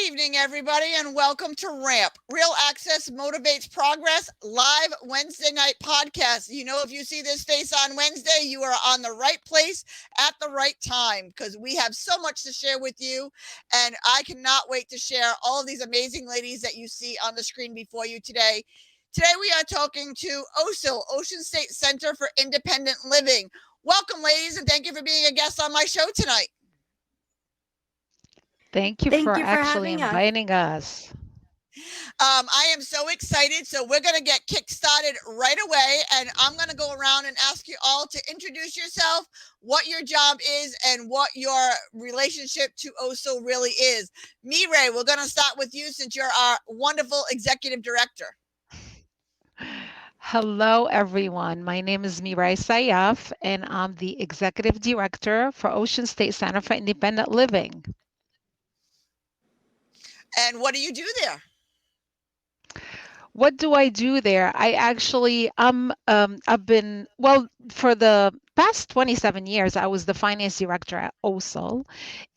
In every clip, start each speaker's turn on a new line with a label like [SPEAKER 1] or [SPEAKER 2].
[SPEAKER 1] evening, everybody, and welcome to RAMP. Real Access Motivates Progress, live Wednesday night podcast. You know, if you see this face on Wednesday, you are on the right place at the right time because we have so much to share with you. And I cannot wait to share all of these amazing ladies that you see on the screen before you today. Today, we are talking to OSCIL, Ocean State Center for Independent Living. Welcome, ladies, and thank you for being a guest on my show tonight.
[SPEAKER 2] Thank you
[SPEAKER 3] Thank
[SPEAKER 2] for
[SPEAKER 3] you for
[SPEAKER 2] actually
[SPEAKER 3] having us.
[SPEAKER 2] inviting us.
[SPEAKER 1] I am so excited. So we're going to get kick started right away. And I'm going to go around and ask you all to introduce yourself, what your job is, and what your relationship to OSO really is. Mireille, we're going to start with you since you're our wonderful executive director.
[SPEAKER 2] Hello, everyone. My name is Mirai Sayaf, and I'm the Executive Director for Ocean State Center for Independent Living.
[SPEAKER 1] And what do you do there?
[SPEAKER 2] What do I do there? I've been, well, for the past 27 years, I was the finance director at OSCIL.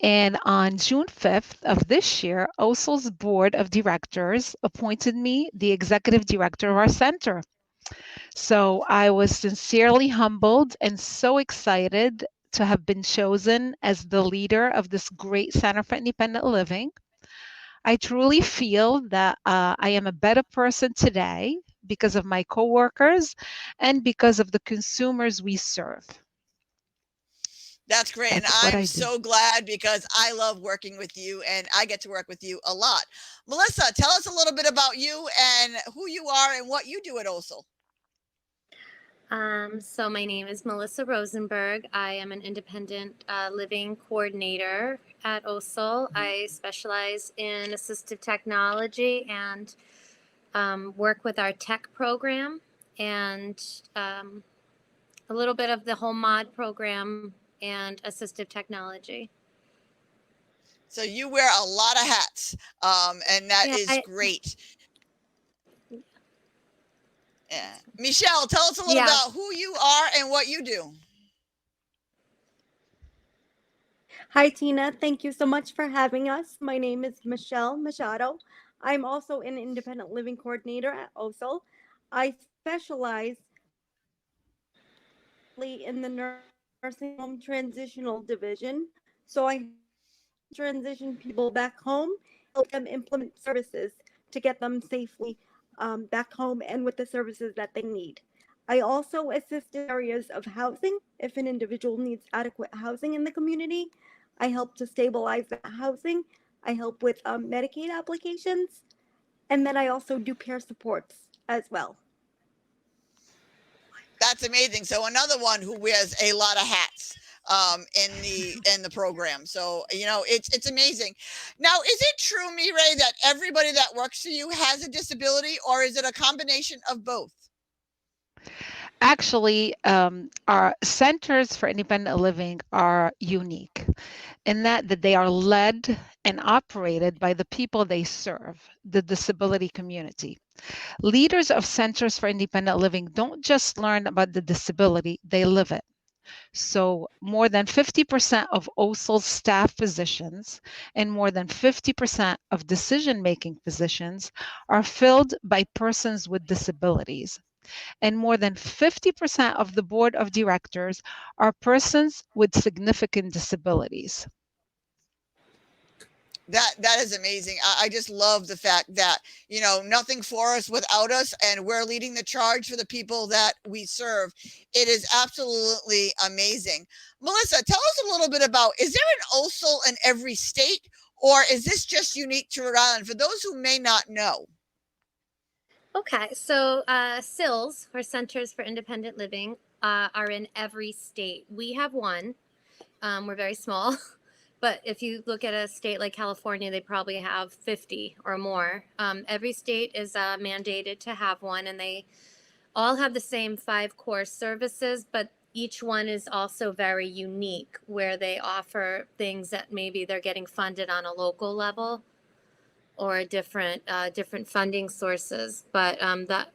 [SPEAKER 2] And on June 5th of this year, OSCIL's board of directors appointed me the executive director of our center. So I was sincerely humbled and so excited to have been chosen as the leader of this great Center for Independent Living. I truly feel that I am a better person today because of my coworkers and because of the consumers we serve.
[SPEAKER 1] That's great. And
[SPEAKER 2] That's what
[SPEAKER 1] I'm
[SPEAKER 2] I do.
[SPEAKER 1] so glad because I love working with you and I get to work with you a lot. Melissa, tell us a little bit about you and who you are and what you do at OSO.
[SPEAKER 3] So my name is Melissa Rosenberg. I am an independent living coordinator at OSCIL. I specialize in assistive technology and work with our tech program and a little bit of the home mod program and assistive technology.
[SPEAKER 1] So you wear a lot of hats, and that
[SPEAKER 3] Yeah,
[SPEAKER 1] is great. Yeah. Michelle, tell us a little
[SPEAKER 3] yeah.
[SPEAKER 1] about who you are and what you do.
[SPEAKER 4] Hi, Tina. Thank you so much for having us. My name is Michelle Machado. I'm also an independent living coordinator at OSIL. I specialize in the nursing home transitional division. So I transition people back home, help them implement services to get them safely back home and with the services that they need. I also assist in areas of housing. If an individual needs adequate housing in the community, I help to stabilize that housing. I help with Medicaid applications. And then I also do peer supports as well.
[SPEAKER 1] That's amazing. So another one who wears a lot of hats in the program. So it's amazing. Now, is it true, Mireille, that everybody that works for you has a disability, or is it a combination of both?
[SPEAKER 2] Actually, our centers for independent living are unique in that they are led and operated by the people they serve, the disability community. Leaders of centers for independent living don't just learn about the disability, they live it. So, more than 50% of OSIL staff positions and more than 50% of decision making positions are filled by persons with disabilities. And more than 50% of the board of directors are persons with significant disabilities.
[SPEAKER 1] That is amazing. I just love the fact that nothing for us without us, and we're leading the charge for the people that we serve. It is absolutely amazing. Melissa, tell us a little bit about, is there an OSIL in every state, or is this just unique to Rhode Island for those who may not know?
[SPEAKER 3] Okay, so CILs, or Centers for Independent Living, are in every state. We have one. We're very small. But if you look at a state like California, they probably have 50 or more. Every state is mandated to have one, and they all have the same 5 core services, but each one is also very unique, where they offer things that maybe they're getting funded on a local level or different funding sources. But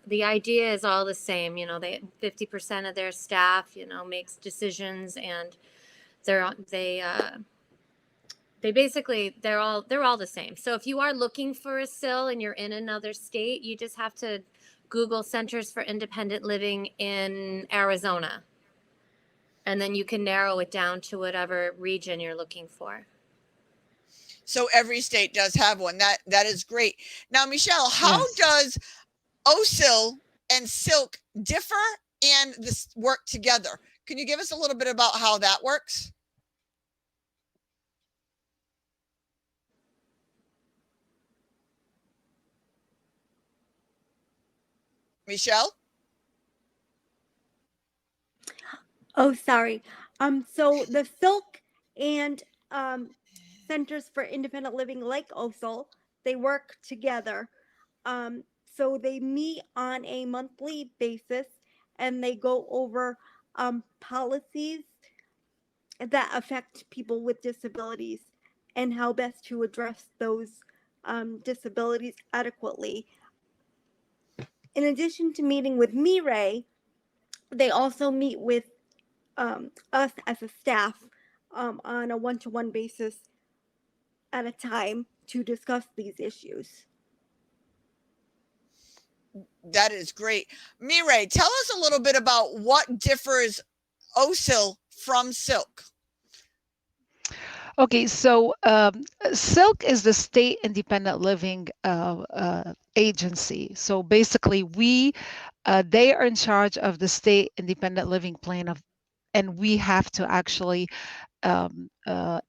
[SPEAKER 3] the idea is all the same. They 50% of their staff, makes decisions, and they they're all the same. So if you are looking for a SIL and you're in another state, you just have to Google Centers for Independent Living in Arizona, and then you can narrow it down to whatever region you're looking for.
[SPEAKER 1] So every state does have one. That is great. Now, Michelle, how
[SPEAKER 2] Yes.
[SPEAKER 1] does OSCIL and Silk differ and this work together? Can you give us a little bit about how that works? Michelle?
[SPEAKER 4] Oh, sorry. So the Silk and Centers for Independent Living, like OSCIL, they work together. So they meet on a monthly basis and they go over policies that affect people with disabilities and how best to address those disabilities adequately. In addition to meeting with me, Ray, they also meet with us as a staff on a one-to-one basis at a time to discuss these issues.
[SPEAKER 1] That is great. Mireille, tell us a little bit about what differs OSCIL from Silk.
[SPEAKER 2] Okay, so Silk is the state independent living agency. So basically, they are in charge of the state independent living plan and we have to actually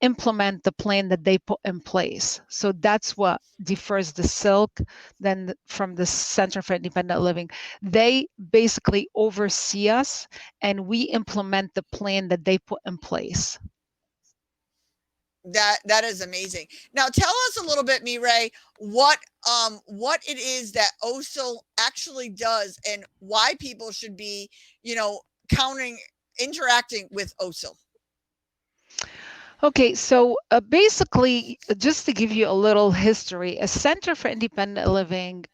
[SPEAKER 2] implement the plan that they put in place. So that's what differs the Silk then from the Center for Independent Living. They basically oversee us and we implement the plan that they put in place.
[SPEAKER 1] That is amazing. Now tell us a little bit, Mireille, what it is that OSCIL actually does and why people should be, interacting with OSCIL.
[SPEAKER 2] Okay, so basically, just to give you a little history, a Center for Independent Living,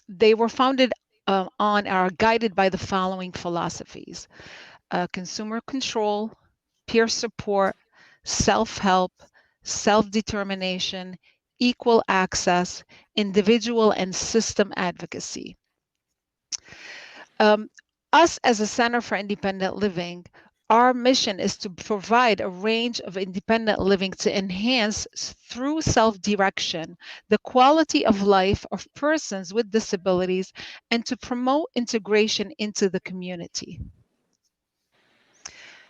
[SPEAKER 2] they were founded on or guided by the following philosophies: consumer control, peer support, self-help, self-determination, equal access, individual and system advocacy. Us as a Center for Independent Living, our mission is to provide a range of independent living to enhance through self-direction the quality of life of persons with disabilities and to promote integration into the community.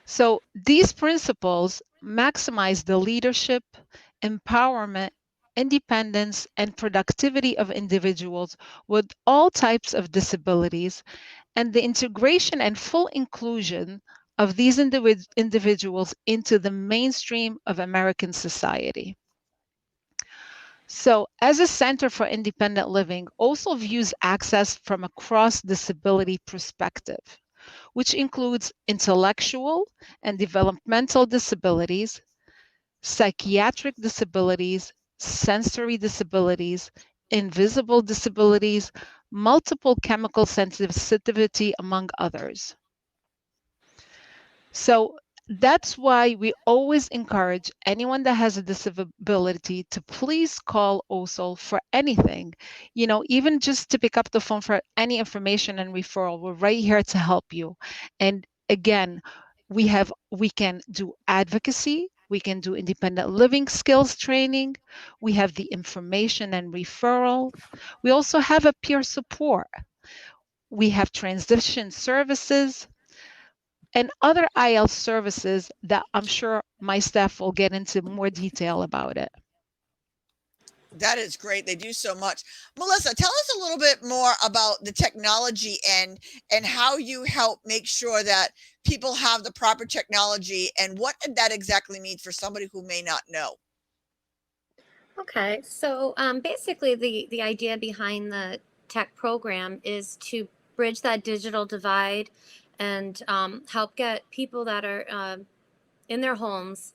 [SPEAKER 2] So these principles maximize the leadership, empowerment, independence, and productivity of individuals with all types of disabilities and the integration and full inclusion of these individuals into the mainstream of American society. So, as a Center for Independent Living, also views access from a cross-disability perspective, which includes intellectual and developmental disabilities, psychiatric disabilities, sensory disabilities, invisible disabilities, multiple chemical sensitivity, among others. So that's why we always encourage anyone that has a disability to please call OSCIL for anything, even just to pick up the phone for any information and referral. We're right here to help you. And again, we can do advocacy, we can do independent living skills training, we have the information and referral. We also have a peer support. We have transition services and other IL services that I'm sure my staff will get into more detail about it.
[SPEAKER 1] That is great. They do so much. Melissa, tell us a little bit more about the technology and how you help make sure that people have the proper technology and what that exactly means for somebody who may not know.
[SPEAKER 3] Okay, so basically the idea behind the tech program is to bridge that digital divide and help get people that are in their homes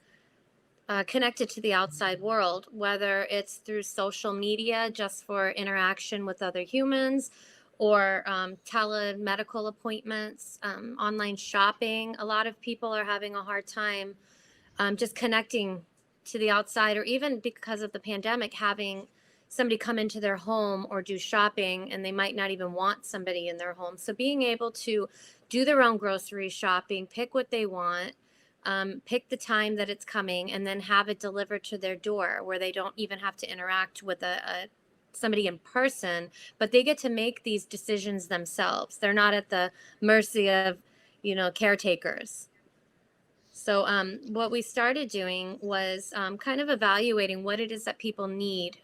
[SPEAKER 3] connected to the outside world, whether it's through social media just for interaction with other humans, or telemedical appointments, online shopping. A lot of people are having a hard time just connecting to the outside, or even because of the pandemic, having somebody come into their home or do shopping, and they might not even want somebody in their home. So being able to do their own grocery shopping, pick what they want, pick the time that it's coming, and then have it delivered to their door, where they don't even have to interact with somebody in person, but they get to make these decisions themselves. They're not at the mercy of, caretakers. So what we started doing was kind of evaluating what it is that people need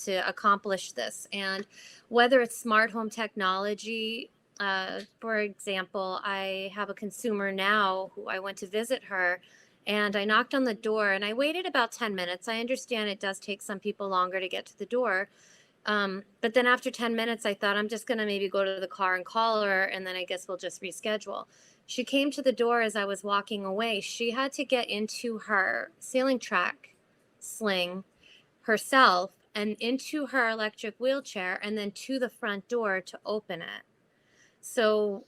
[SPEAKER 3] to accomplish this. And whether it's smart home technology, for example, I have a consumer now who I went to visit her, and I knocked on the door, and I waited about 10 minutes. I understand it does take some people longer to get to the door. But then after 10 minutes, I thought I'm just going to maybe go to the car and call her, and then I guess we'll just reschedule. She came to the door as I was walking away. She had to get into her ceiling track sling herself and into her electric wheelchair and then to the front door to open it. So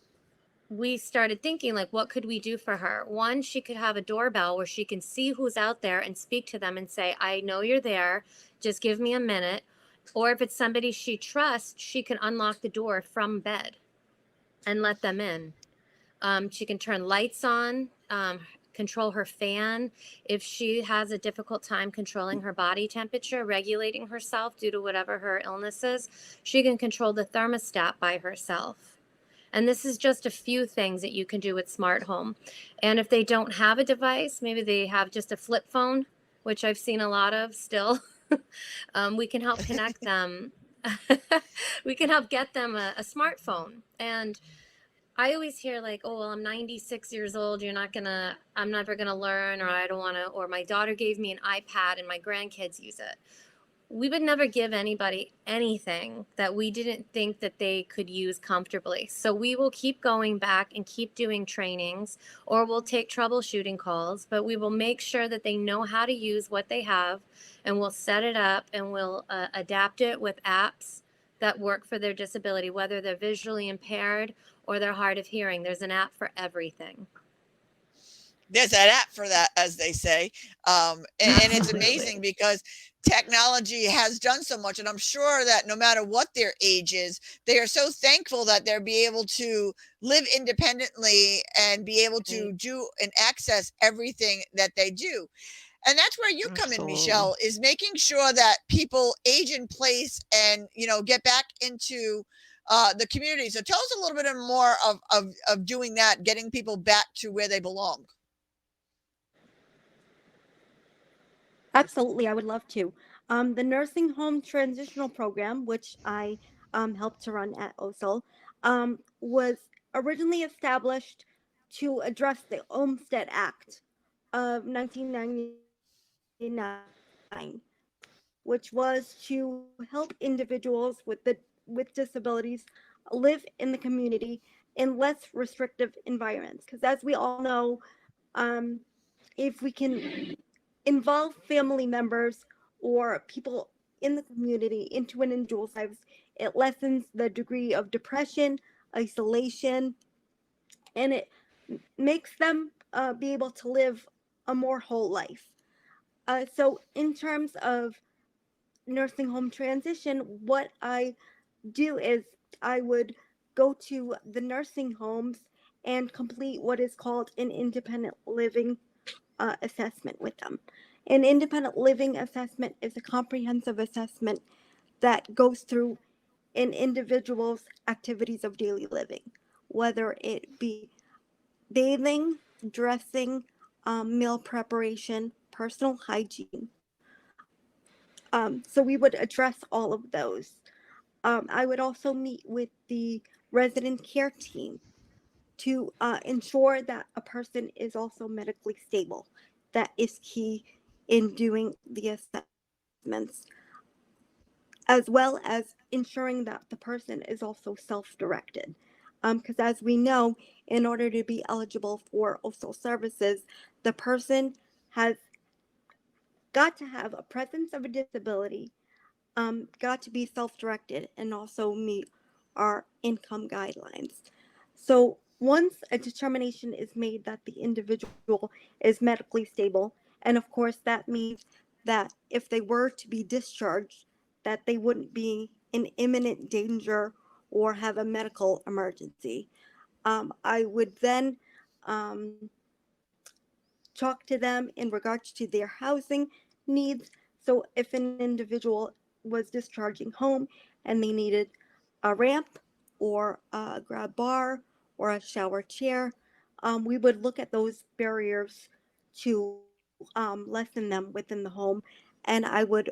[SPEAKER 3] we started thinking, like, what could we do for her? One, she could have a doorbell where she can see who's out there and speak to them and say, I know you're there, just give me a minute. Or if it's somebody she trusts, she can unlock the door from bed and let them in. She can turn lights on, control her fan. If she has a difficult time controlling her body temperature, regulating herself due to whatever her illness is, she can control the thermostat by herself. And this is just a few things that you can do with Smart Home. And if they don't have a device, maybe they have just a flip phone, which I've seen a lot of still. We can help connect them. We can help get them a smartphone. And I always hear like, oh, well, I'm 96 years old. I'm never going to learn, or I don't want to, or my daughter gave me an iPad and my grandkids use it. We would never give anybody anything that we didn't think that they could use comfortably. So we will keep going back and keep doing trainings, or we'll take troubleshooting calls, but we will make sure that they know how to use what they have, and we'll set it up, and we'll adapt it with apps that work for their disability, whether they're visually impaired or they're hard of hearing. There's an app for everything.
[SPEAKER 1] There's an app for that, as they say. And it's amazing because technology has done so much. And I'm sure that no matter what their age is, they are so thankful that they'll be able to live independently and be able to do and access everything that they do. And that's where you come in, Michelle, is making sure that people age in place and, get back into the community. So tell us a little bit more of doing that, getting people back to where they belong.
[SPEAKER 4] Absolutely, I would love to. The Nursing Home Transitional Program, which I helped to run at OSCIL, was originally established to address the Olmstead Act of 1999, which was to help individuals with disabilities live in the community in less restrictive environments. Because as we all know, if we can involve family members or people in the community into an individual's lives, it lessens the degree of depression, isolation, and it makes them be able to live a more whole life. So in terms of nursing home transition, what I do is I would go to the nursing homes and complete what is called an independent living assessment with them. An independent living assessment is a comprehensive assessment that goes through an individual's activities of daily living, whether it be bathing, dressing, meal preparation, personal hygiene. So we would address all of those. I would also meet with the resident care team to ensure that a person is also medically stable. That is key in doing the assessments, as well as ensuring that the person is also self-directed. Because as we know, in order to be eligible for OSCIL services, the person has got to have a presence of a disability, got to be self-directed, and also meet our income guidelines. So once a determination is made that the individual is medically stable, And of course, that means that if they were to be discharged, that they wouldn't be in imminent danger or have a medical emergency. I would then um, talk to them in regards to their housing needs. So if an individual was discharging home and they needed a ramp or a grab bar or a shower chair, we would look at those barriers to lessen them within the home. And I would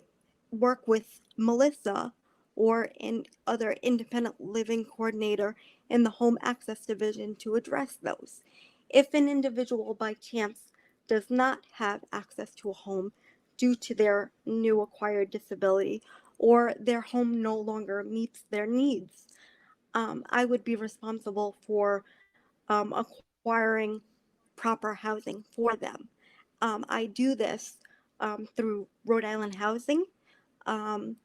[SPEAKER 4] work with Melissa or in other independent living coordinator in the home access division to address those. If an individual by chance does not have access to a home due to their new acquired disability or their home no longer meets their needs, I would be responsible for acquiring proper housing for them. I do this through Rhode Island Housing, um,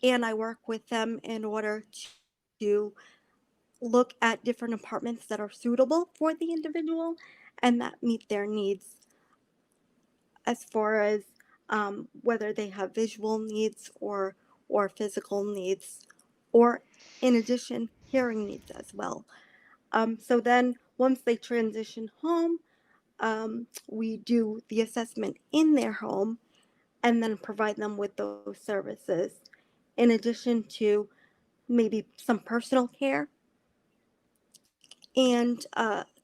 [SPEAKER 4] and I work with them in order to look at different apartments that are suitable for the individual and that meet their needs as far as whether they have visual needs or physical needs, or in addition, hearing needs as well. So then, once they transition home, we do the assessment in their home and then provide them with those services, in addition to maybe some personal care and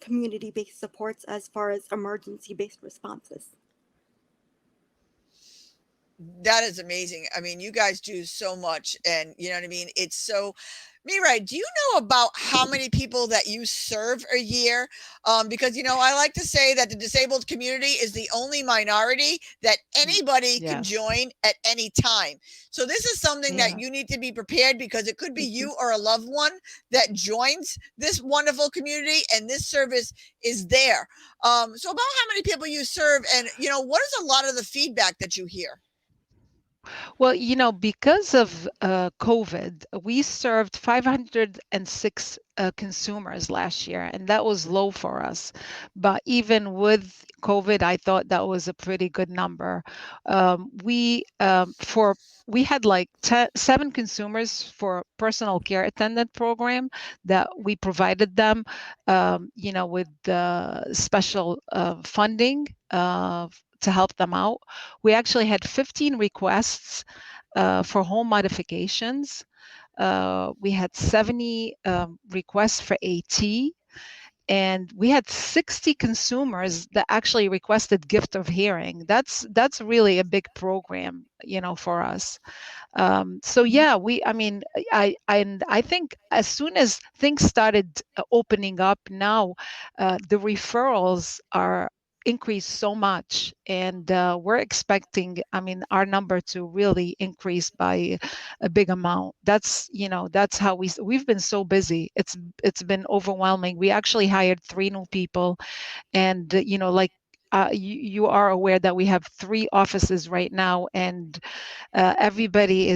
[SPEAKER 4] community based supports as far as emergency based responses.
[SPEAKER 1] That is amazing. I mean, you guys do so much, and you know what I mean? It's so Mirai, do you know about how many people that you serve a year? Because I like to say that the disabled community is the only minority that anybody can
[SPEAKER 2] Yes.
[SPEAKER 1] join at any time. So this is something
[SPEAKER 2] Yeah.
[SPEAKER 1] that you need to be prepared, because it could be
[SPEAKER 4] Mhm.
[SPEAKER 1] you or a loved one that joins this wonderful community, and this service is there. So about how many people you serve, and what is a lot of the feedback that you hear?
[SPEAKER 2] Well, because of COVID, we served 506 consumers last year, and that was low for us. But even with COVID, I thought that was a pretty good number. We had like 7 consumers for personal care attendant program that we provided them, with special funding to help them out. We actually had 15 requests for home modifications. We had 70 requests for AT, and we had 60 consumers that actually requested gift of hearing. That's really a big program, for us. So yeah, I think as soon as things started opening up now, the referrals are increased so much, and we're expecting, our number to really increase by a big amount. That's how we've been so busy. It's been overwhelming. We actually hired 3 new people, and like you are aware that we have 3 offices right now, and everybody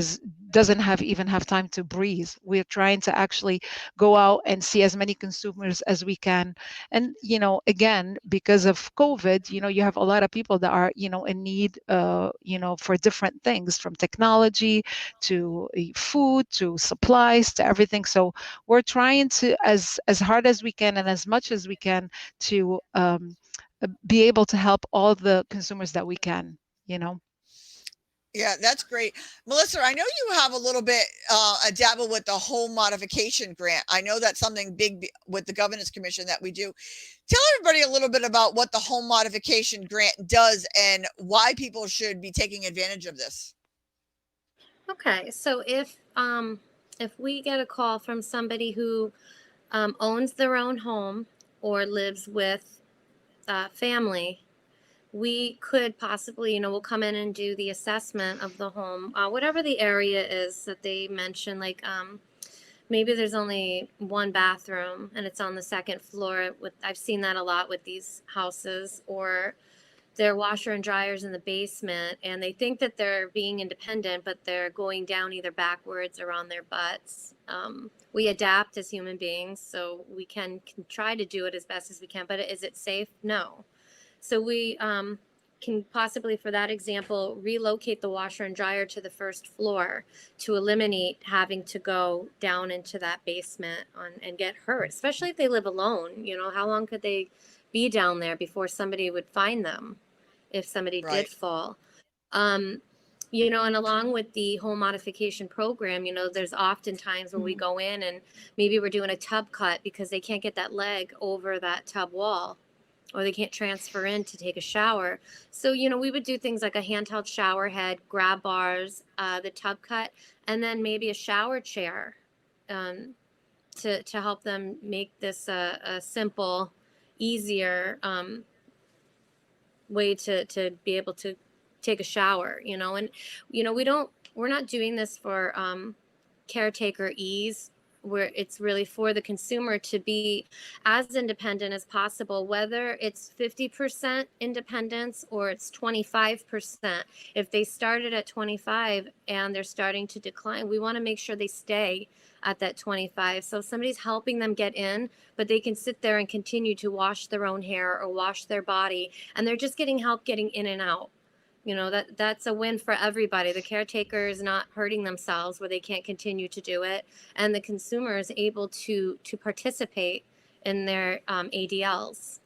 [SPEAKER 2] doesn't even have time to breathe. We're trying to actually go out and see as many consumers as we can. And again, because of COVID, you have a lot of people that are in need for different things, from technology to food to supplies to everything. So we're trying to, as hard as we can and as much as we can, to be able to help all the consumers that we can.
[SPEAKER 1] Yeah, that's great. Melissa, I know you have a little bit a dabble with the home modification grant. I know that's something big with the Governance Commission that we do. Tell everybody a little bit about what the home modification grant does and why people should be taking advantage of this.
[SPEAKER 3] Okay, so if we get a call from somebody who owns their own home or lives with family, we could possibly, we'll come in and do the assessment of the home, whatever the area is that they mention. Like maybe there's only 1 bathroom and it's on the 2nd floor. I've seen that a lot with these houses, or their washer and dryers in the basement, and they think that they're being independent, but they're going down either backwards or on their butts. We adapt as human beings, so we can try to do it as best as we can, but is it safe? No. So we can possibly, for that example, relocate the washer and dryer to the first floor to eliminate having to go down into that basement and get hurt, especially if they live alone. You know, how long could they be down there before somebody would find them if somebody did fall? You know, and along with the home modification program, you know, there's often times when we go in and maybe we're doing a tub cut because they can't get that leg over that tub wall, or they can't transfer in to take a shower. So, you know, we would do things like a handheld shower head, grab bars, the tub cut, and then maybe a shower chair to help them make this a simple, easier way to be able to take a shower, you know. And, you know, we're not doing this for caretaker ease, where it's really for the consumer to be as independent as possible, whether it's 50% independence or it's 25%. If they started at 25 and they're starting to decline, we want to make sure they stay at that 25. So if somebody's helping them get in, but they can sit there and continue to wash their own hair or wash their body, and they're just getting help getting in and out. You know, that's a win for everybody. The caretaker is not hurting themselves where they can't continue to do it, and the consumer is able to participate in their ADLs.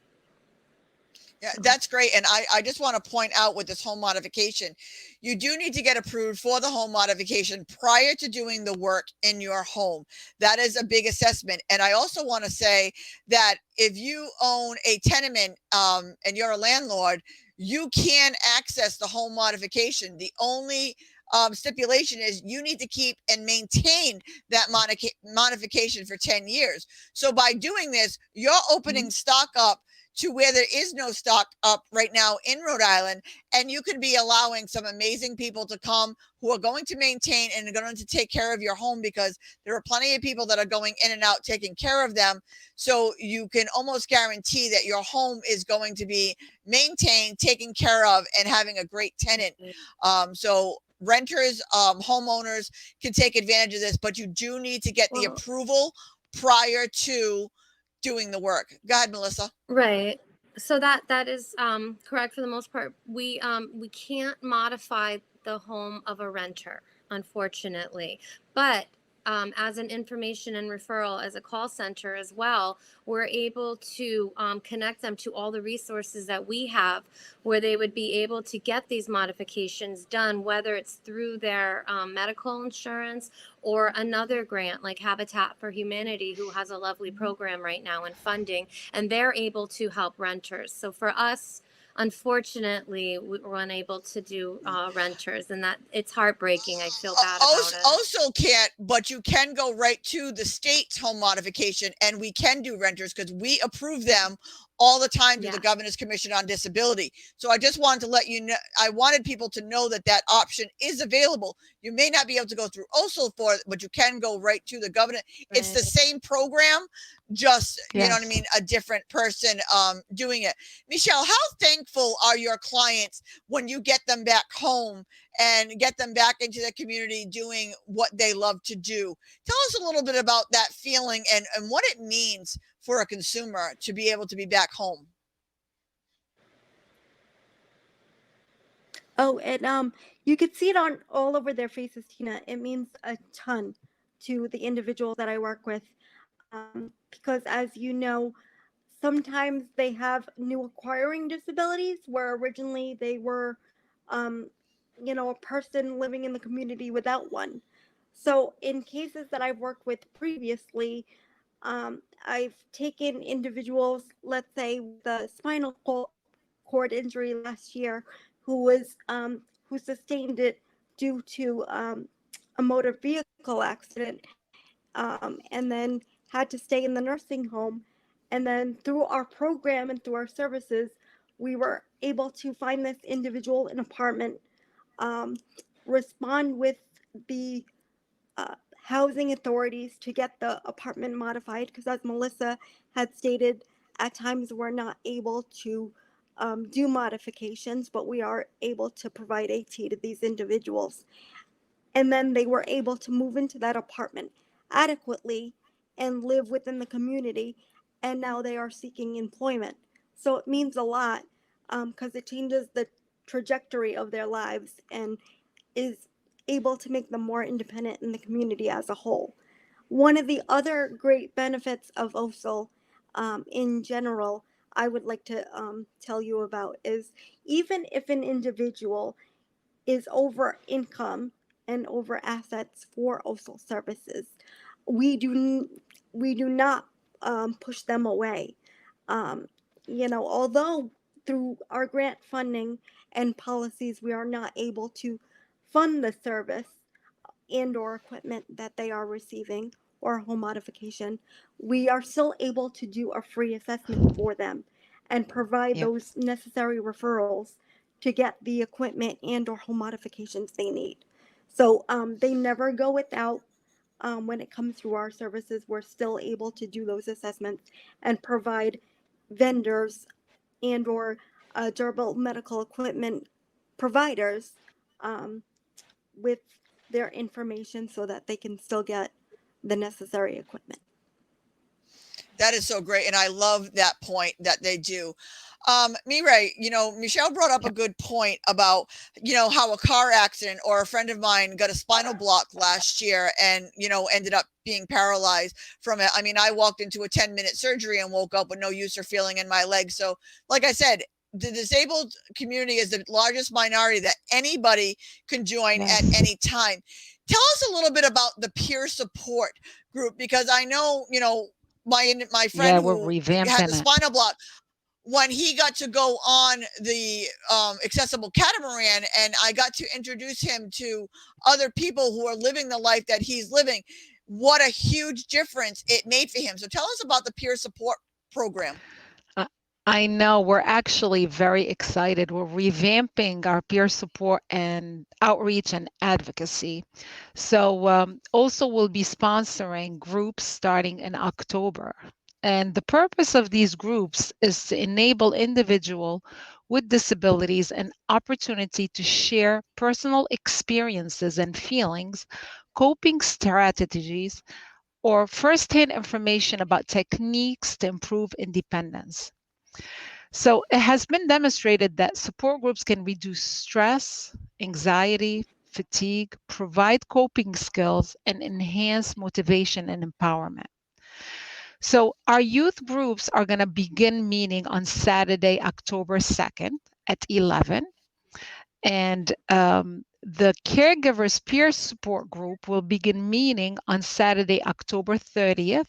[SPEAKER 1] Yeah, that's great. And I just want to point out with this home modification, you do need to get approved for the home modification prior to doing the work in your home. That is a big assessment. And I also want to say that if you own a tenement and you're a landlord, you can access the home modification. The only stipulation is you need to keep and maintain that modification for 10 years. So by doing this, you're opening stock up to where there is no stock up right now in Rhode Island, and you could be allowing some amazing people to come who are going to maintain and are going to take care of your home, because there are plenty of people that are going in and out taking care of them. So you can almost guarantee that your home is going to be maintained, taken care of, and having a great tenant. So renters, homeowners can take advantage of this, but you do need to get the approval prior to doing the work. Go ahead, Melissa.
[SPEAKER 3] Right. So that is correct for the most part. We can't modify the home of a renter, unfortunately, but as an information and referral, as a call center as well, we're able to connect them to all the resources that we have, where they would be able to get these modifications done, whether it's through their medical insurance or another grant like Habitat for Humanity, who has a lovely program right now and funding, and they're able to help renters. So for us, unfortunately, we were unable to do renters, and that it's heartbreaking. I feel bad about it.
[SPEAKER 1] Also can't, but you can go right to the state's home modification, and we can do renters because we approve them all the time to the Governor's Commission on Disability. So I just wanted to let you know, I wanted people to know that that option is available. You may not be able to go through OSCIL for it, but you can go right to the governor. Right. It's the same program, just, you know what I mean, a different person doing it. Michelle, how thankful are your clients when you get them back home and get them back into the community doing what they love to do? Tell us a little bit about that feeling and what it means for a consumer to be able to be back home.
[SPEAKER 4] Oh, and you could see it on all over their faces, Tina. It means a ton to the individual that I work with, because as you know, sometimes they have new acquiring disabilities where originally they were, you know, a person living in the community without one. So in cases that I've worked with previously, I've taken individuals, let's say, with a spinal cord injury last year, who sustained it due to a motor vehicle accident, and then had to stay in the nursing home. And then through our program and through our services, we were able to find this individual an apartment, respond with the housing authorities to get the apartment modified, because as Melissa had stated, at times we're not able to do modifications, but we are able to provide AT to these individuals. And then they were able to move into that apartment adequately and live within the community, and now they are seeking employment. So it means a lot, because it changes the trajectory of their lives and is able to make them more independent in the community as a whole. One of the other great benefits of OSCIL in general, I would like to tell you about is even if an individual is over income and over assets for OSCIL services, we do not push them away. Although through our grant funding and policies, we are not able to fund the service and or equipment that they are receiving or home modification, we are still able to do a free assessment for them and provide
[SPEAKER 2] Yep.
[SPEAKER 4] those necessary referrals to get the equipment and or home modifications they need. So they never go without. When it comes to our services, we're still able to do those assessments and provide vendors and or durable medical equipment providers with their information so that they can still get the necessary equipment.
[SPEAKER 1] That is so great. And I love that point that they do. Mireille, Michelle brought up a good point about, how a car accident or a friend of mine got a spinal block last year and, ended up being paralyzed from it. I mean, I walked into a 10-minute surgery and woke up with no use or feeling in my legs. So like I said, the disabled community is the largest minority that anybody can join at any time. Tell us a little bit about the peer support group, because I know, my friend who had the spinal block, when he got to go on the accessible catamaran and I got to introduce him to other people who are living the life that he's living, what a huge difference it made for him. So tell us about the peer support program.
[SPEAKER 2] I know, we're actually very excited. We're revamping our peer support and outreach and advocacy. So also we'll be sponsoring groups starting in October. And the purpose of these groups is to enable individuals with disabilities an opportunity to share personal experiences and feelings, coping strategies, or firsthand information about techniques to improve independence. So it has been demonstrated that support groups can reduce stress, anxiety, fatigue, provide coping skills, and enhance motivation and empowerment. So our youth groups are going to begin meeting on Saturday, October 2nd at 11. And the caregivers peer support group will begin meeting on Saturday, October 30th.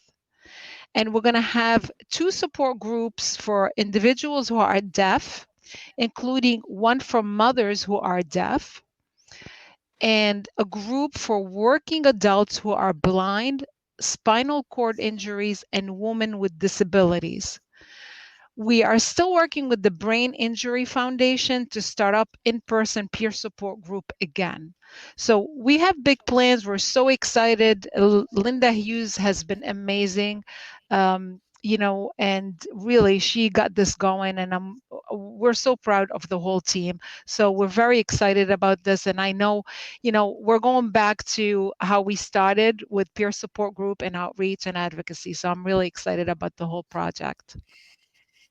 [SPEAKER 2] And we're going to have 2 support groups for individuals who are deaf, including one for mothers who are deaf, and a group for working adults who are blind, spinal cord injuries, and women with disabilities. We are still working with the Brain Injury Foundation to start up in-person peer support group again. So we have big plans. We're so excited. Linda Hughes has been amazing, and really she got this going, and we're so proud of the whole team. So we're very excited about this. And I know, we're going back to how we started with peer support group and outreach and advocacy. So I'm really excited about the whole project.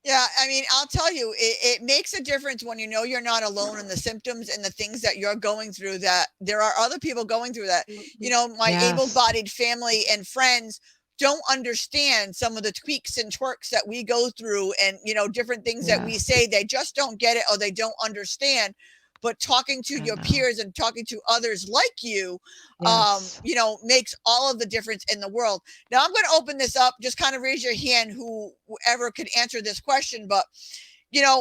[SPEAKER 1] Yeah, I mean, I'll tell you, it makes a difference when you're not alone in the symptoms and the things that you're going through, that there are other people going through that. My able-bodied family and friends don't understand some of the tweaks and twerks that we go through and, different things that we say. They just don't get it or they don't understand. But talking to your peers and talking to others like you, makes all of the difference in the world. Now I'm going to open this up. Just kind of raise your hand, whoever could answer this question. But,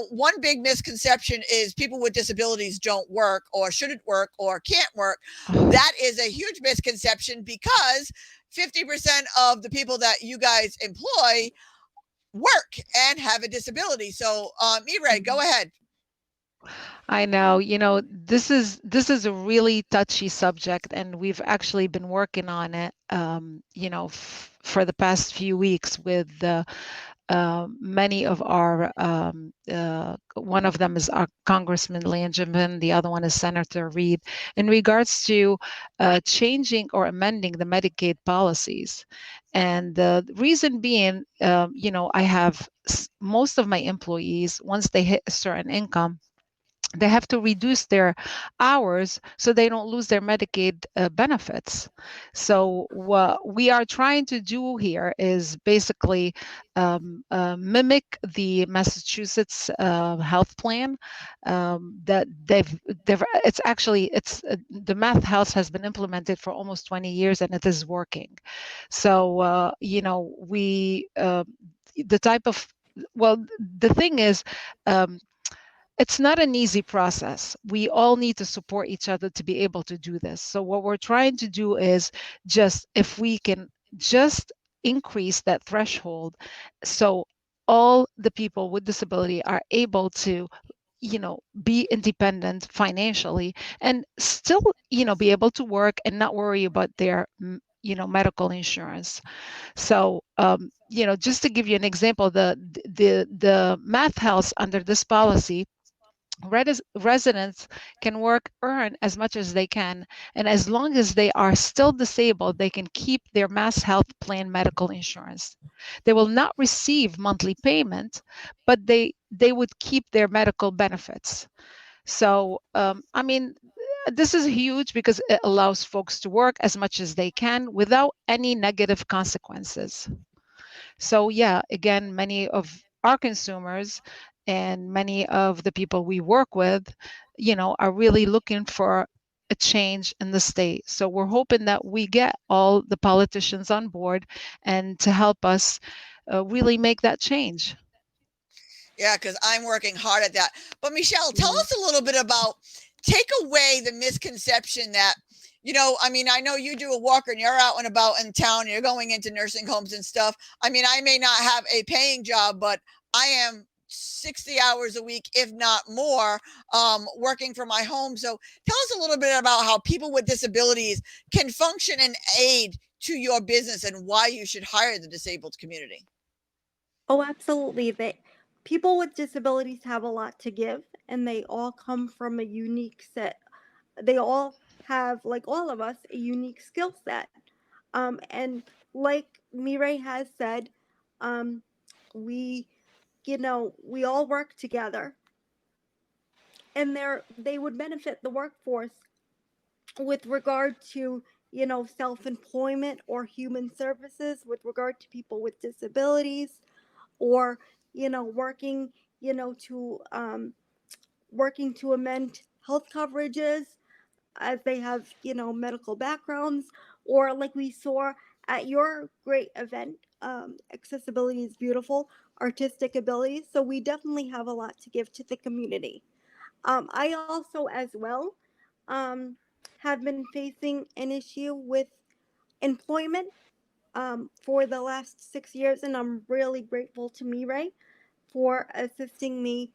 [SPEAKER 1] one big misconception is people with disabilities don't work or shouldn't work or can't work. That is a huge misconception, because 50% of the people that you guys employ work and have a disability. So, Mireille, go ahead.
[SPEAKER 2] I know, this is a really touchy subject, and we've actually been working on it, for the past few weeks with many of our, one of them is our Congressman Langevin, the other one is Senator Reed, in regards to changing or amending the Medicaid policies. And the reason being, I have most of my employees, once they hit a certain income, they have to reduce their hours so they don't lose their Medicaid benefits. So what we are trying to do here is basically mimic the Massachusetts health plan that it's the Math House has been implemented for almost 20 years and it is working. So we the type of well the thing is. It's not an easy process. We all need to support each other to be able to do this. So what we're trying to do is just if we can just increase that threshold so all the people with disability are able to be independent financially and still be able to work and not worry about their medical insurance. So just to give you an example, the Math House under this policy, residents can earn as much as they can, and as long as they are still disabled, they can keep their Mass Health Plan medical insurance. They will not receive monthly payment, but they would keep their medical benefits. So, this is huge because it allows folks to work as much as they can without any negative consequences. So yeah, again, many of our consumers and many of the people we work with, are really looking for a change in the state. So we're hoping that we get all the politicians on board and to help us really make that change.
[SPEAKER 1] Yeah, because I'm working hard at that. But Michelle, tell
[SPEAKER 2] Mhm.
[SPEAKER 1] us a little bit about take away the misconception that, I know you do a walker and you're out and about in town, and you're going into nursing homes and stuff. I may not have a paying job, but I am 60 hours a week, if not more, working from my home. So tell us a little bit about how people with disabilities can function and aid to your business and why you should hire the disabled community.
[SPEAKER 4] Oh, absolutely. People with disabilities have a lot to give, and they all come from a unique set. They all have, like all of us, a unique skill set. And like Mireille has said, um, we, we all work together, and they would benefit the workforce with regard to self-employment or human services with regard to people with disabilities, or working to working to amend health coverages as they have medical backgrounds, or like we saw at your great event, accessibility is beautiful, artistic abilities. So we definitely have a lot to give to the community. I also as well um, have been facing an issue with employment for the last 6 years, and I'm really grateful to Mireille for assisting me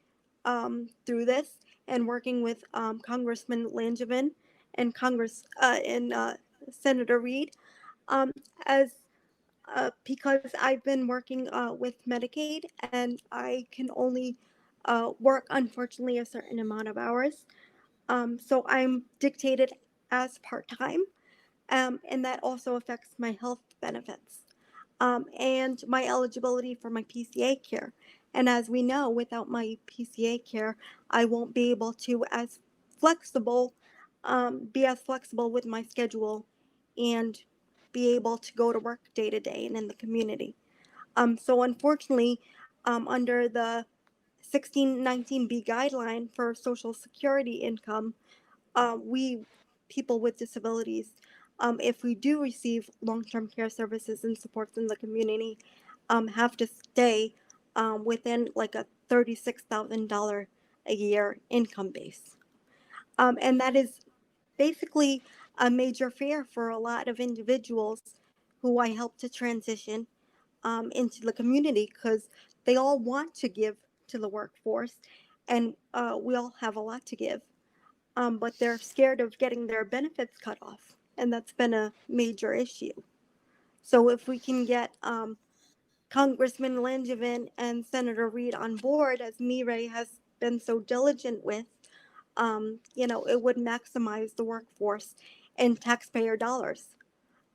[SPEAKER 4] through this and working with Congressman Langevin and Senator Reed, um, as because I've been working with Medicaid, and I can only work, unfortunately, a certain amount of hours. So I'm dictated as part time, and that also affects my health benefits, and my eligibility for my PCA care. And as we know, without my PCA care, I won't be able to flexible, be as flexible with my schedule and be able to go to work day to day and in the community. So unfortunately, under the 1619B guideline for Social Security income, we people with disabilities, if we do receive long-term care services and supports in the community, have to stay within like a $36,000 a year income base, and that is basically a major fear for a lot of individuals who I help to transition into the community, because they all want to give to the workforce, and we all have a lot to give, but they're scared of getting their benefits cut off, and that's been a major issue. So if we can get Congressman Langevin and Senator Reed on board, as Mireille has been so diligent with, it would maximize the workforce and taxpayer dollars,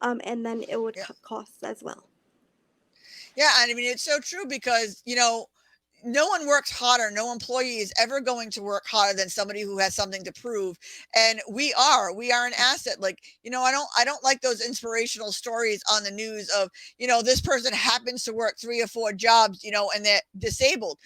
[SPEAKER 4] and then it would
[SPEAKER 1] Yeah.
[SPEAKER 4] cut costs as well.
[SPEAKER 1] Yeah, and it's so true because, no one works harder. No employee is ever going to work harder than somebody who has something to prove. And we are an asset. Like, I don't like those inspirational stories on the news of, this person happens to work 3 or 4 jobs, and they're disabled.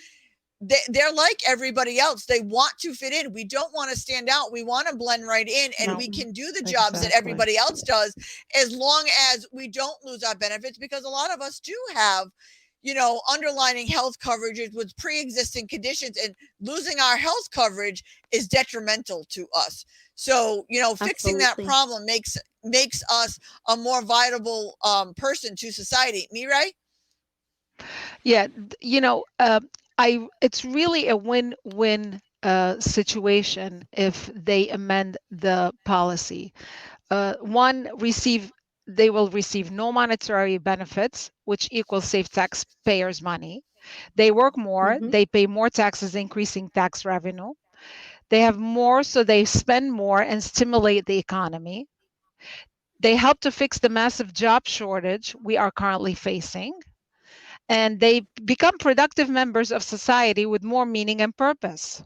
[SPEAKER 1] They're like everybody else. They want to fit in. We don't want to stand out. We want to blend right in, and
[SPEAKER 2] No,
[SPEAKER 1] we can do the jobs that
[SPEAKER 2] exactly.
[SPEAKER 1] everybody else does, as long as we don't lose our benefits, because a lot of us do have, underlying health coverages with pre-existing conditions, and losing our health coverage is detrimental to us. So, fixing that
[SPEAKER 4] Absolutely.
[SPEAKER 1] problem makes us a more viable person to society. Me, right?
[SPEAKER 2] Yeah, it's really a win-win situation if they amend the policy. One, they will receive no monetary benefits, which equals save taxpayers money. They work more,
[SPEAKER 4] Mhm.
[SPEAKER 2] they pay more taxes, increasing tax revenue. They have more, so they spend more and stimulate the economy. They help to fix the massive job shortage we are currently facing. And they become productive members of society with more meaning and purpose.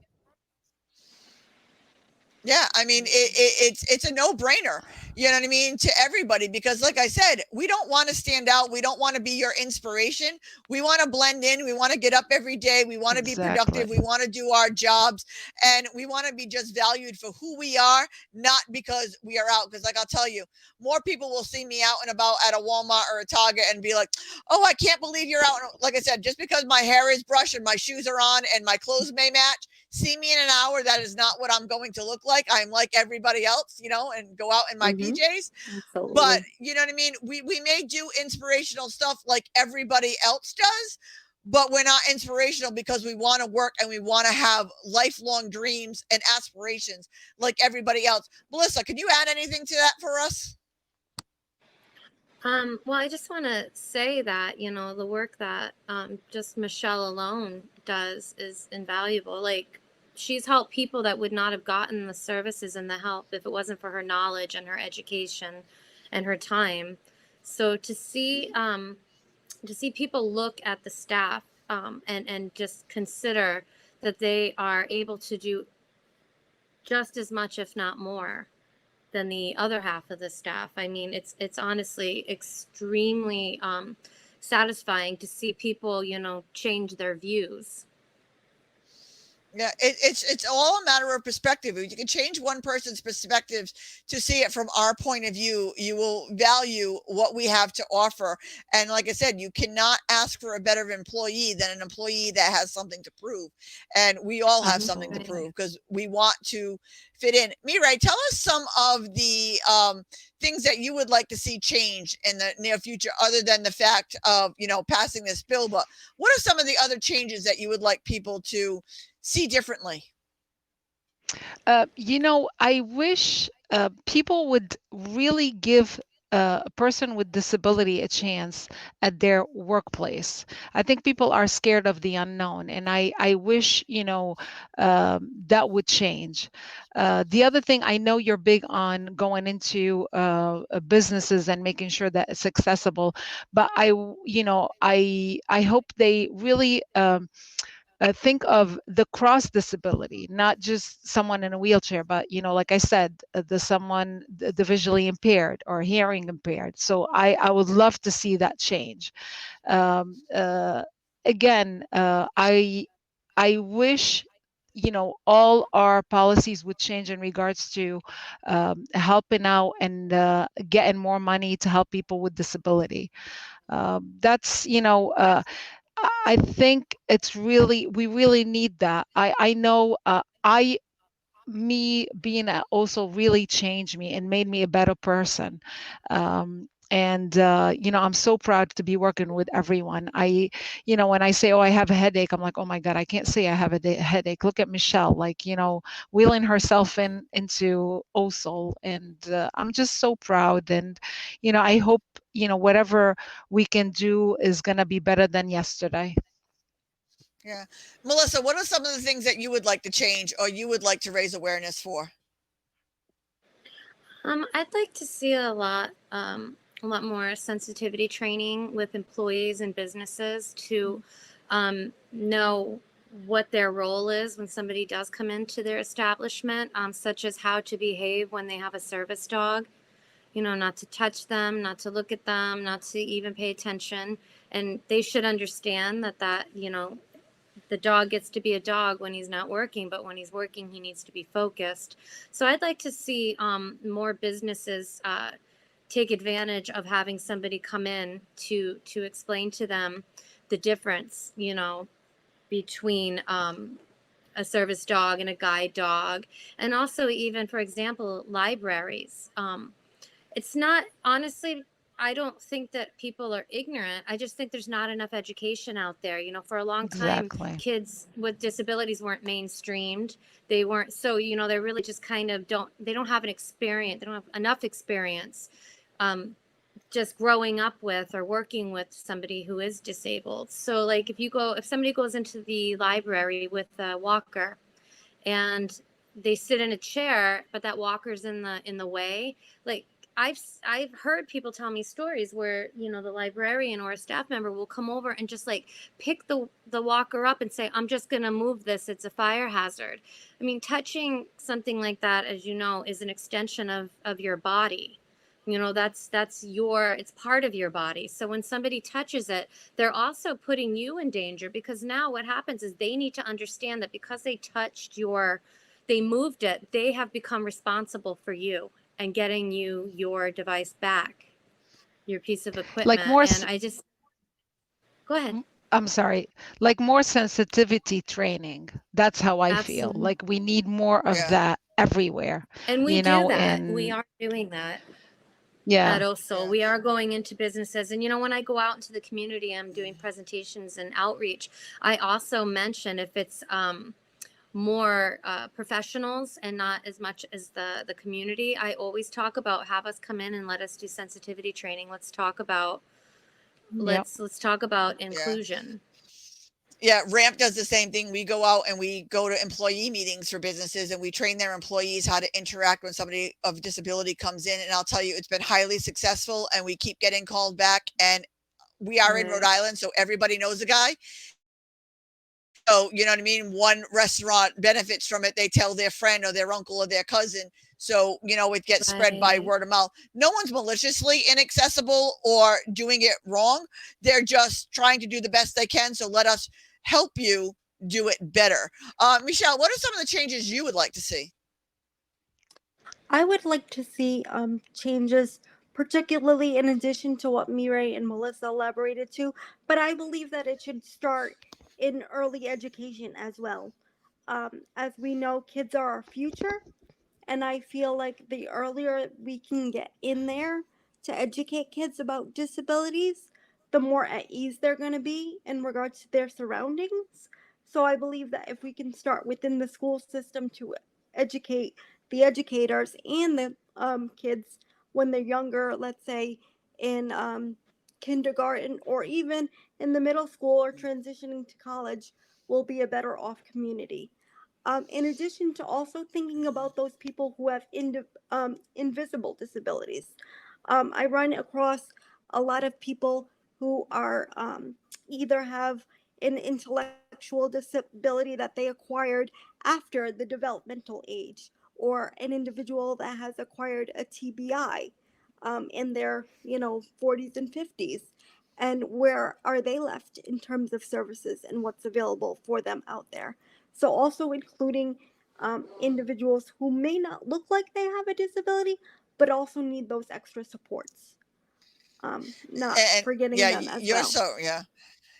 [SPEAKER 1] Yeah, I mean, it's a no-brainer. You know what I mean, to everybody, because, like I said, we don't want to stand out. We don't want to be your inspiration. We want to blend in. We want to get up every day. We want to be productive.
[SPEAKER 2] Exactly.
[SPEAKER 1] We want to do our jobs, and we want to be just valued for who we are, not because we are out. Because, like, I'll tell you, more people will see me out and about at a Walmart or a Target and be like, "Oh, I can't believe you're out." Like I said, just because my hair is brushed and my shoes are on and my clothes may match, see me in an hour, that is not what I'm going to look like. I'm like everybody else, and go out in my
[SPEAKER 4] Mhm.
[SPEAKER 1] PJs. But
[SPEAKER 4] Absolutely.
[SPEAKER 1] you know what I mean? We may do inspirational stuff like everybody else does, but we're not inspirational because we want to work and we want to have lifelong dreams and aspirations like everybody else. Melissa, can you add anything to that for us?
[SPEAKER 3] Well, I just want to say that, the work that just Michelle alone does is invaluable. Like, she's helped people that would not have gotten the services and the help if it wasn't for her knowledge and her education and her time. So to see people look at the staff and just consider that they are able to do just as much, if not more, than the other half of the staff. I mean, it's honestly extremely satisfying to see people, change their views.
[SPEAKER 1] Yeah, it's all a matter of perspective. You can change one person's perspectives to see it from our point of view. You will value what we have to offer. And like I said, you cannot ask for a better employee than an employee that has something to prove. And we all have something to
[SPEAKER 2] Absolutely.
[SPEAKER 1] prove because we want to fit in. Mirai, tell us some of the things that you would like to see change in the near future, other than the fact of, passing this bill. But what are some of the other changes that you would like people to see differently?
[SPEAKER 2] I wish people would really give a person with disability a chance at their workplace. I think people are scared of the unknown, and I wish, that would change. The other thing, I know you're big on going into businesses and making sure that it's accessible, but I hope they really think of the cross disability, not just someone in a wheelchair, but like I said, the visually impaired or hearing impaired. So I would love to see that change. Um, uh, Again, I wish all our policies would change in regards to helping out and getting more money to help people with disability. That's I think we really need that. I know me being also really changed me and made me a better person. And I'm so proud to be working with everyone. When I say, oh, I have a headache, I'm like, oh my God, I can't say I have a headache. Look at Michelle, like, wheeling herself into OSCIL. And I'm just so proud. And, I hope, whatever we can do is going to be better than yesterday.
[SPEAKER 1] Yeah. Melissa, what are some of the things that you would like to change or you would like to raise awareness for?
[SPEAKER 3] I'd like to see a lot more sensitivity training with employees and businesses to know what their role is when somebody does come into their establishment, such as how to behave when they have a service dog. You know, not to touch them, not to look at them, not to even pay attention. And they should understand that, you know, the dog gets to be a dog when he's not working, but when he's working, he needs to be focused. So I'd like to see more businesses take advantage of having somebody come in to explain to them the difference, you know, between a service dog and a guide dog. And also, even, for example, libraries. It's not, honestly, I don't think that people are ignorant. I just think there's not enough education out there. You know, for a long time,
[SPEAKER 2] Exactly.
[SPEAKER 3] kids with disabilities weren't mainstreamed. They weren't, so, you know, they really just kind of they don't have an experience. They don't have enough experience just growing up with or working with somebody who is disabled. So like if somebody goes into the library with a walker and they sit in a chair, but that walker's in the way, like, I've heard people tell me stories where, you know, the librarian or a staff member will come over and just like pick the walker up and say, I'm just going to move this. It's a fire hazard. I mean, touching something like that, as you know, is an extension of your body. You know, it's part of your body. So when somebody touches it, they're also putting you in danger, because now what happens is they need to understand that because they they moved it, they have become responsible for you and getting you your device back, your piece of
[SPEAKER 2] Like
[SPEAKER 3] equipment.
[SPEAKER 2] more,
[SPEAKER 3] And go ahead.
[SPEAKER 2] I'm sorry, like more sensitivity training. That's how I feel.
[SPEAKER 3] Absolutely.
[SPEAKER 2] Like we need more of
[SPEAKER 1] Yeah.
[SPEAKER 2] that everywhere.
[SPEAKER 3] And we
[SPEAKER 2] you
[SPEAKER 3] do
[SPEAKER 2] know,
[SPEAKER 3] that.
[SPEAKER 2] and
[SPEAKER 3] We are doing that.
[SPEAKER 2] yeah,
[SPEAKER 3] At OSCIL.
[SPEAKER 1] Yeah.
[SPEAKER 3] We are going into businesses. And, you know, when I go out into the community, I'm doing presentations and outreach. I also mention, if it's more professionals and not as much as the community, I always talk about, have us come in and let us do sensitivity training. Let's talk about,
[SPEAKER 2] yep.
[SPEAKER 3] let's talk about inclusion.
[SPEAKER 1] Yeah, Ramp does the same thing. We go out and we go to employee meetings for businesses, and we train their employees how to interact when somebody of disability comes in. And I'll tell you, it's been highly successful, and we keep getting called back. And we are in Rhode Island, so everybody knows a guy. So, you know what I mean? One restaurant benefits from it. They tell their friend or their uncle or their cousin. So, you know, it gets spread by word of mouth. No one's maliciously inaccessible or doing it wrong. They're just trying to do the best they can. So let us help you do it better. Michelle, what are some of the changes you would like to see?
[SPEAKER 4] I would like to see changes, particularly in addition to what Mireille and Melissa elaborated to, but I believe that it should start in early education as well. As we know, kids are our future, and I feel like the earlier we can get in there to educate kids about disabilities, the more at ease they're going to be in regards to their surroundings. So I believe that if we can start within the school system to educate the educators and the kids when they're younger, let's say in kindergarten or even in the middle school or transitioning to college, we'll be a better off community. In addition to also thinking about those people who have invisible disabilities. I run across a lot of people who are either have an intellectual disability that they acquired after the developmental age, or an individual that has acquired a TBI in their 40s and 50s. And where are they left in terms of services and what's available for them out there? So also including individuals who may not look like they have a disability, but also need those extra supports. Not forgetting
[SPEAKER 1] yeah,
[SPEAKER 4] them as
[SPEAKER 1] you're
[SPEAKER 4] well.
[SPEAKER 1] so, yeah.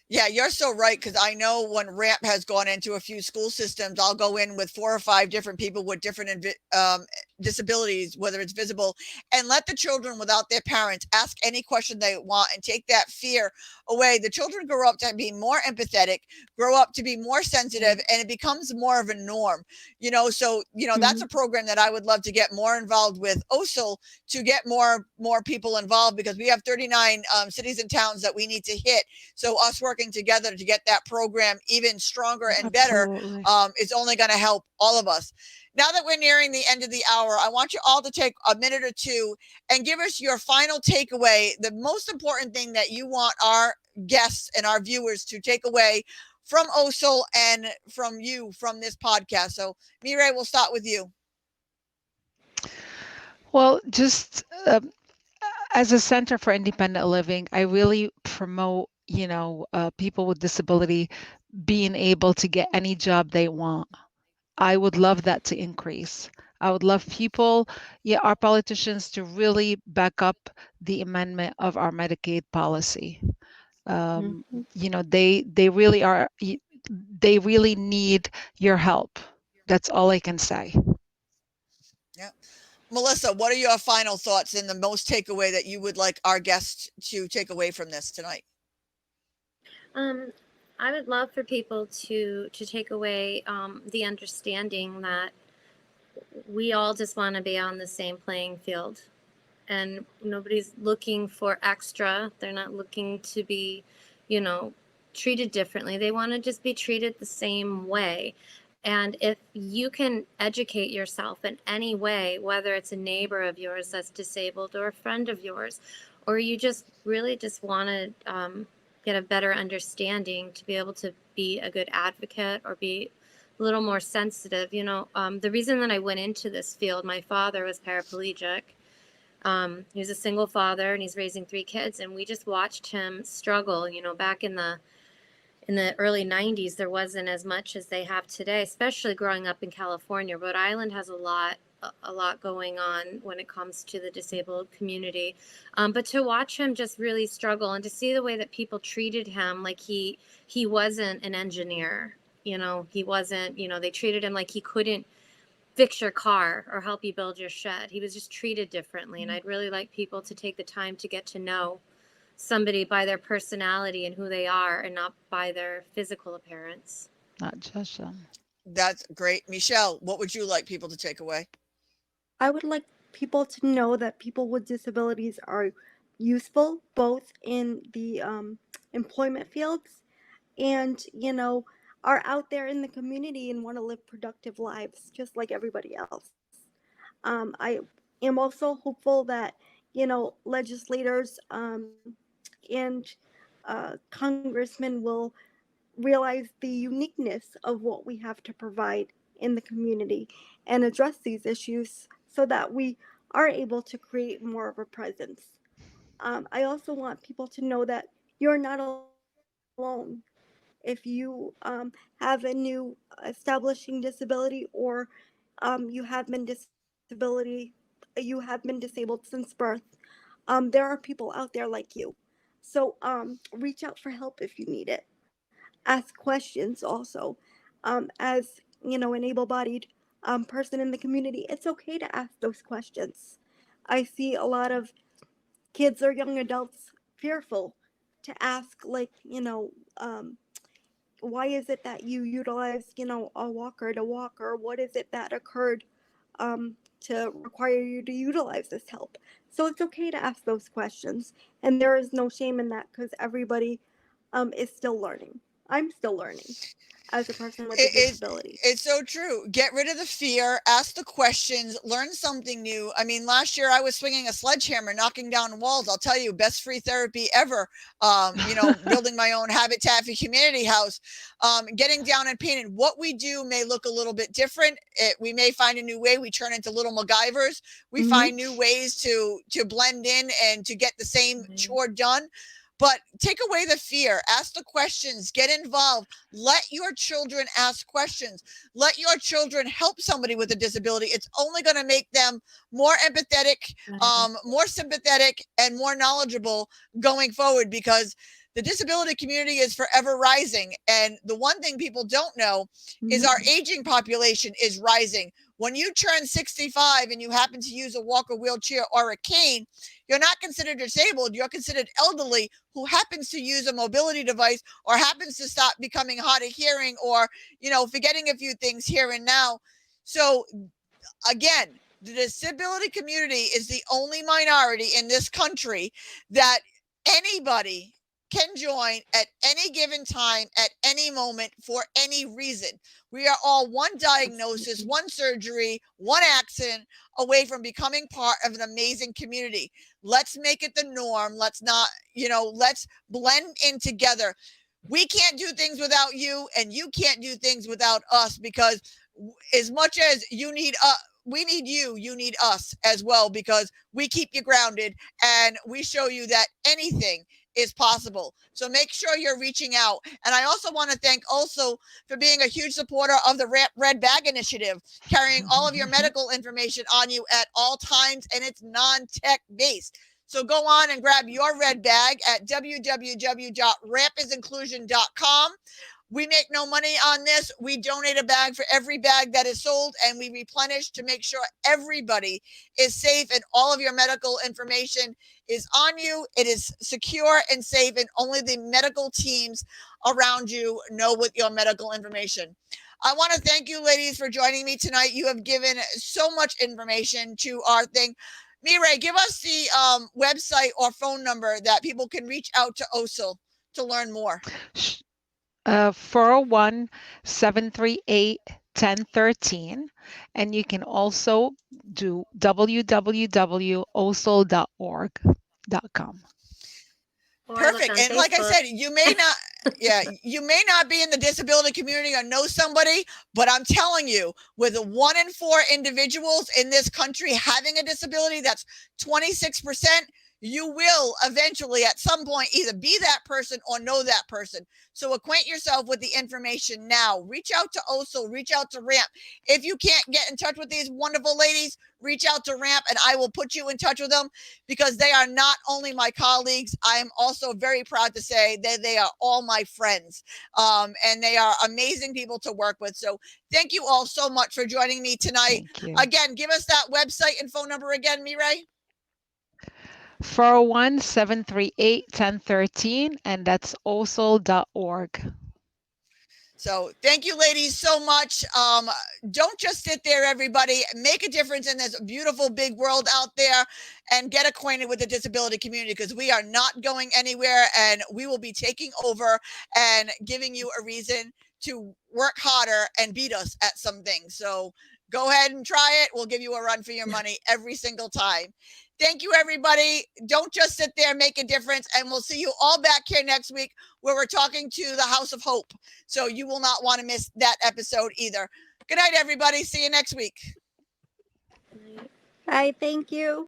[SPEAKER 1] Yeah, you're so right, because I know when RAMP has gone into a few school systems, I'll go in with 4 or 5 different people with different disabilities, whether it's visible, and let the children without their parents ask any question they want and take that fear away. The children grow up to be more empathetic, grow up to be more sensitive, and it becomes more of a norm. So that's a program that I would love to get more involved with OSCIL, to get more people involved, because we have 39 cities and towns that we need to hit. So us working together to get that program even stronger and better
[SPEAKER 2] Absolutely.
[SPEAKER 1] is only going to help all of us. now that we're nearing the end of the hour, I want you all to take a minute or two and give us your final takeaway, the most important thing that you want our guests and our viewers to take away from OSCIL and from you, from this podcast. So, Mireille, we'll start with you.
[SPEAKER 2] Well, just as a Center for Independent Living, I really promote, people with disability being able to get any job they want. I would love that to increase. I would love people, our politicians to really back up the amendment of our Medicaid policy. They really are, they really need your help. That's all I can say.
[SPEAKER 1] Yeah. Melissa, what are your final thoughts and the most takeaway that you would like our guests to take away from this tonight?
[SPEAKER 3] I would love for people to take away the understanding that we all just want to be on the same playing field, and nobody's looking for extra. They're not looking to be, treated differently. They want to just be treated the same way. And if you can educate yourself in any way, whether it's a neighbor of yours that's disabled or a friend of yours, or you just really just want to get a better understanding to be able to be a good advocate or be a little more sensitive. The reason that I went into this field, my father was paraplegic. He was a single father and he's raising 3 kids, and we just watched him struggle. Back in the early 90s, there wasn't as much as they have today, especially growing up in California. Rhode Island has a lot going on when it comes to the disabled community. But to watch him just really struggle and to see the way that people treated him, like he wasn't an engineer, he wasn't, they treated him like he couldn't fix your car or help you build your shed. He was just treated differently. And I'd really like people to take the time to get to know somebody by their personality and who they are, and not by their physical appearance.
[SPEAKER 2] Not judge them.
[SPEAKER 1] That's great. Michelle, what would you like people to take away?
[SPEAKER 4] I would like people to know that people with disabilities are useful both in the employment fields and, are out there in the community and want to live productive lives just like everybody else. I am also hopeful that, legislators and congressmen will realize the uniqueness of what we have to provide in the community and address these issues so that we are able to create more of a presence. I also want people to know that you're not alone. If you have a new establishing disability, or you have been disabled since birth, there are people out there like you. So reach out for help if you need it. Ask questions also. As an able-bodied person in the community, it's okay to ask those questions. I see a lot of kids or young adults fearful to ask, like, why is it that you utilize, a walker to walk, or what is it that occurred to require you to utilize this help? So it's okay to ask those questions, and there is no shame in that, because everybody is still learning. I'm still learning as a person with a disability.
[SPEAKER 1] It's so true. Get rid of the fear, ask the questions, learn something new. I mean, last year I was swinging a sledgehammer, knocking down walls. I'll tell you, best free therapy ever. Building my own Habitat for Humanity house, getting down and painting. What we do may look a little bit different. We may find a new way. We turn into little MacGyvers. We find new ways to blend in and to get the same chore done. But take away the fear, ask the questions, get involved, let your children ask questions, let your children help somebody with a disability. It's only going to make them more empathetic, more sympathetic, and more knowledgeable going forward, because the disability community is forever rising. And the one thing people don't know is our aging population is rising. When you turn 65 and you happen to use a walker, wheelchair, or a cane, you're not considered disabled. You're considered elderly who happens to use a mobility device or happens to stop becoming hard of hearing, or, forgetting a few things here and now. So again, the disability community is the only minority in this country that anybody can join at any given time, at any moment, for any reason. We are all one diagnosis, one surgery, one accident away from becoming part of an amazing community. Let's make it the norm. Let's not, let's blend in together. We can't do things without you, and you can't do things without us, because as much as you need we need you, you need us as well, because we keep you grounded and we show you that anything is possible. So make sure you're reaching out. And I also want to thank also for being a huge supporter of the Red Bag Initiative, carrying all of your medical information on you at all times, and it's non-tech based. So go on and grab your red bag at www.rampisinclusion.com. We make no money on this. We donate a bag for every bag that is sold, and we replenish to make sure everybody is safe and all of your medical information is on you. It is secure and safe, and only the medical teams around you know what your medical information. I want to thank you, ladies, for joining me tonight. You have given so much information to our thing. Mireille, give us the website or phone number that people can reach out to OSCIL to learn more.
[SPEAKER 2] 401-738-1013. And you can also do www.oscil.org.com.
[SPEAKER 1] Perfect. And like I said, you may not, you may not be in the disability community or know somebody, but I'm telling you, with 1 in 4 individuals in this country having a disability, that's 26%. You will eventually at some point either be that person or know that person. So acquaint yourself with the information now. Reach out to OSCIL, reach out to RAMP. If you can't get in touch with these wonderful ladies, reach out to RAMP and I will put you in touch with them, because they are not only my colleagues, I am also very proud to say that they are all my friends. And they are amazing people to work with. So thank you all so much for joining me tonight. Again, give us that website and phone number again, Mireille.
[SPEAKER 2] 401-738-1013, and that's oscil.org.
[SPEAKER 1] So thank you, ladies, so much. Don't just sit there, everybody. Make a difference in this beautiful big world out there, and get acquainted with the disability community, because we are not going anywhere, and we will be taking over and giving you a reason to work harder and beat us at some things. So go ahead and try it. We'll give you a run for your money every single time. Thank you, everybody. Don't just sit there, make a difference. And we'll see you all back here next week, where we're talking to the House of Hope. So you will not want to miss that episode either. Good night, everybody. See you next week.
[SPEAKER 4] Hi, thank you.